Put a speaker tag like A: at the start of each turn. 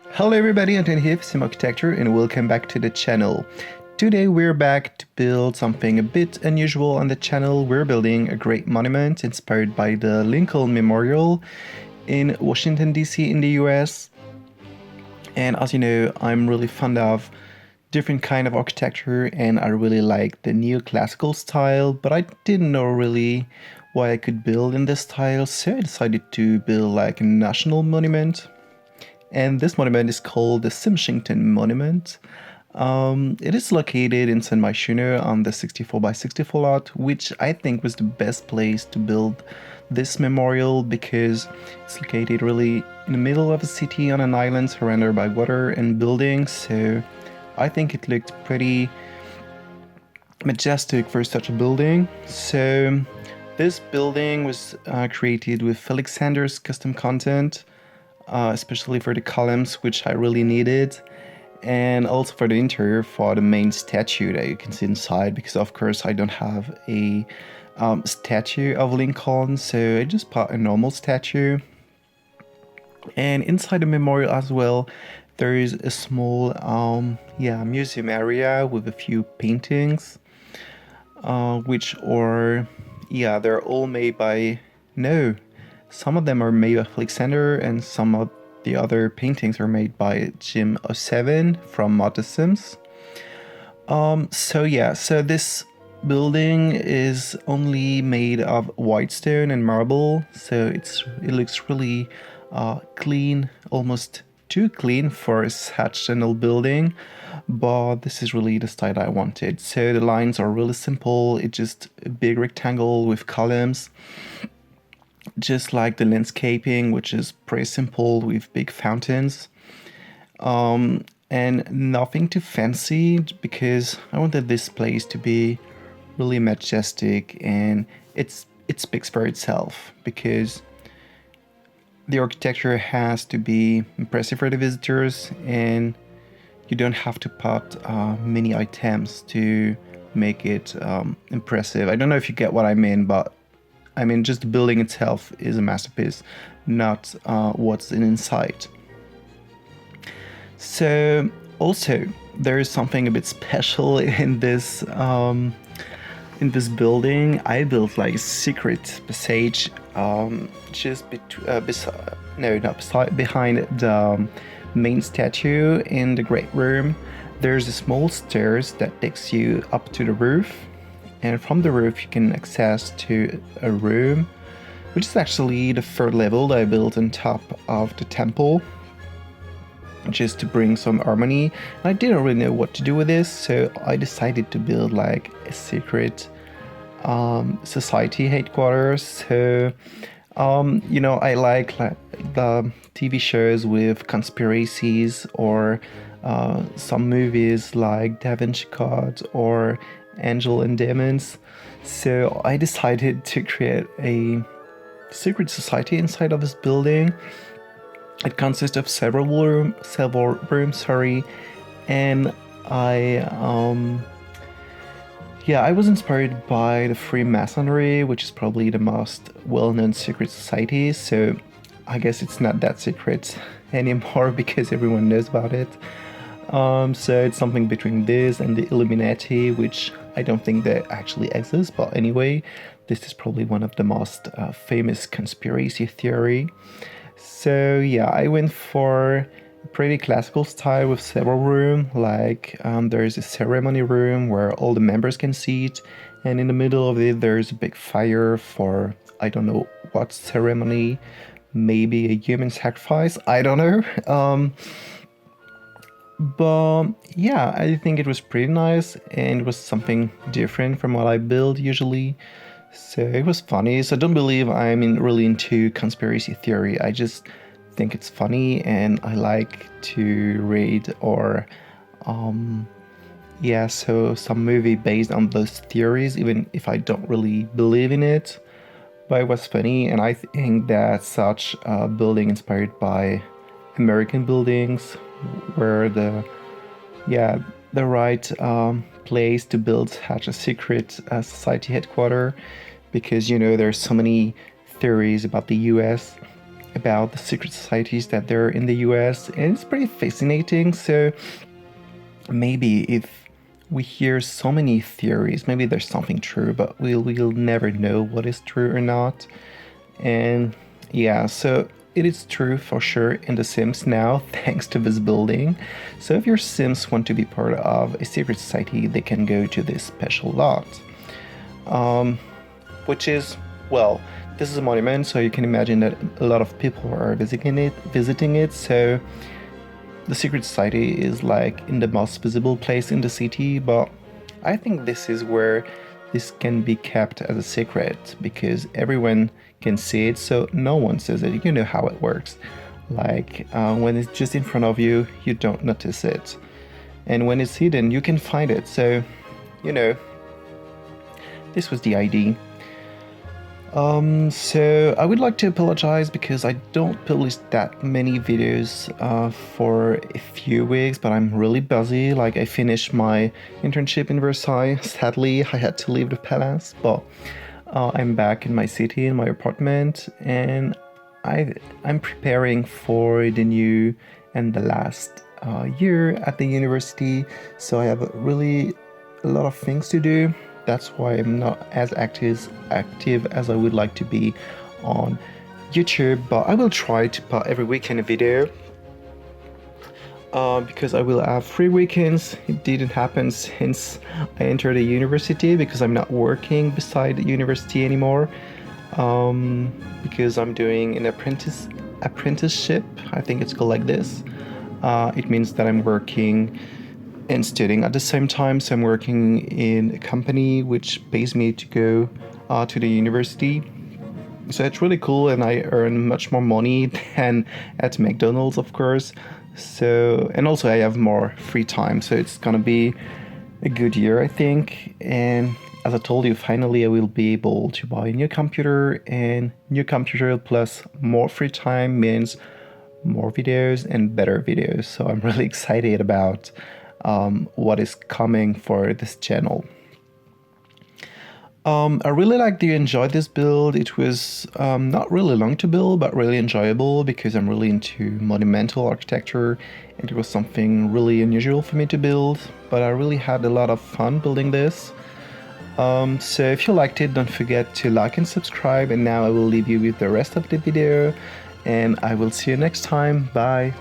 A: Hello everybody, Antoine here for Simarchitecture and welcome back to the channel. Today we're back to build something a bit unusual on the channel. We're building a great monument inspired by the Lincoln Memorial in Washington DC in the US. And as you know, I'm really fond of different kind of architecture and I really like the neoclassical style, but I didn't know really what I could build in this style, so I decided to build like a national monument. And this monument is called the Simshington Monument. It is located in Simshington on the 64 by 64 lot, which I think was the best place to build this memorial because it's located really in the middle of a city on an island surrounded by water and buildings. So I think it looked pretty majestic for such a building. So this building was created with Alexander's custom content. Especially for the columns, which I really needed, and also for the interior for the main statue that you can see inside, because of course I don't have a statue of Lincoln, so I just bought a normal statue. And inside the memorial as well, there is a small museum area with a few paintings, which are, they're all made by, no, some of them are made by Alexander and some of the other paintings are made by Jim 07 from Mod Sims. So this building is only made of white stone and marble, so it looks really clean, almost too clean for such an old building, but this is really the style I wanted. So the lines are really simple, it's just a big rectangle with columns, just like the landscaping, which is pretty simple with big fountains, and nothing too fancy because I wanted this place to be really majestic, and it speaks for itself because the architecture has to be impressive for the visitors and you don't have to put many items to make it impressive. I don't know if you get what I mean, but I mean, just the building itself is a masterpiece, not what's inside. So, also, there is something a bit special in this building. I built like a secret passage, just behind the main statue in the great room. There's a small stairs that takes you up to the roof. And from the roof you can access to a room, which is actually the third level that I built on top of the temple, just to bring some harmony. And I didn't really know what to do with this, so I decided to build like a secret society headquarters. So I like the TV shows with conspiracies or some movies like Da Vinci Code or Angel and Demons. So I decided to create a secret society inside of this building. It consists of several rooms, and I was inspired by the Freemasonry, which is probably the most well-known secret society, so I guess it's not that secret anymore because everyone knows about it. So it's something between this and the Illuminati, which I don't think they actually exist, but anyway, this is probably one of the most famous conspiracy theory. So yeah, I went for a pretty classical style with several rooms, like there's a ceremony room where all the members can sit, and in the middle of it there's a big fire for I don't know what ceremony, maybe a human sacrifice, I don't know. But yeah, I think it was pretty nice and it was something different from what I build usually. So it was funny. So don't believe I'm really into conspiracy theory. I just think it's funny and I like to read or so some movie based on those theories, even if I don't really believe in it. But it was funny, and I think that such a building inspired by American buildings were the right place to build such a secret society headquarters, because there's so many theories about the US about the secret societies that there are in the US, and it's pretty fascinating. So maybe if we hear so many theories, maybe there's something true, but we'll never know what is true or not. And yeah, so it is true for sure in The Sims now, thanks to this building. So if your Sims want to be part of a secret society, they can go to this special lot. Which is, well, this is a monument, so you can imagine that a lot of people are visiting it. So the secret society is like in the most visible place in the city, but I think this is where this can be kept as a secret because everyone can see it, so no one says it. You know how it works. Like when it's just in front of you, you don't notice it, and when it's hidden, you can find it. So, you know, this was the idea. So I would like to apologize because I don't publish that many videos for a few weeks, but I'm really busy. Like I finished my internship in Versailles. Sadly, I had to leave the palace, but I'm back in my city, in my apartment, and I'm preparing for the new and the last year at the university. So I have really a lot of things to do. That's why I'm not as active as I would like to be on YouTube, but I will try to put every weekend a video because I will have 3 weekends. It didn't happen since I entered the university because I'm not working beside the university anymore because I'm doing an apprenticeship. I think it's called like this. It means that I'm working and studying at the same time. So I'm working in a company which pays me to go to the university. So it's really cool, and I earn much more money than at McDonald's, of course. So, and also I have more free time, so it's gonna be a good year, I think. And as I told you, finally I will be able to buy a new computer, and new computer plus more free time means more videos and better videos. So I'm really excited about what is coming for this channel. I really like that you enjoyed this build. It was not really long to build, but really enjoyable because I'm really into monumental architecture, and it was something really unusual for me to build, but I really had a lot of fun building this. So if you liked it, don't forget to like and subscribe, and now I will leave you with the rest of the video, and I will see you next time. Bye!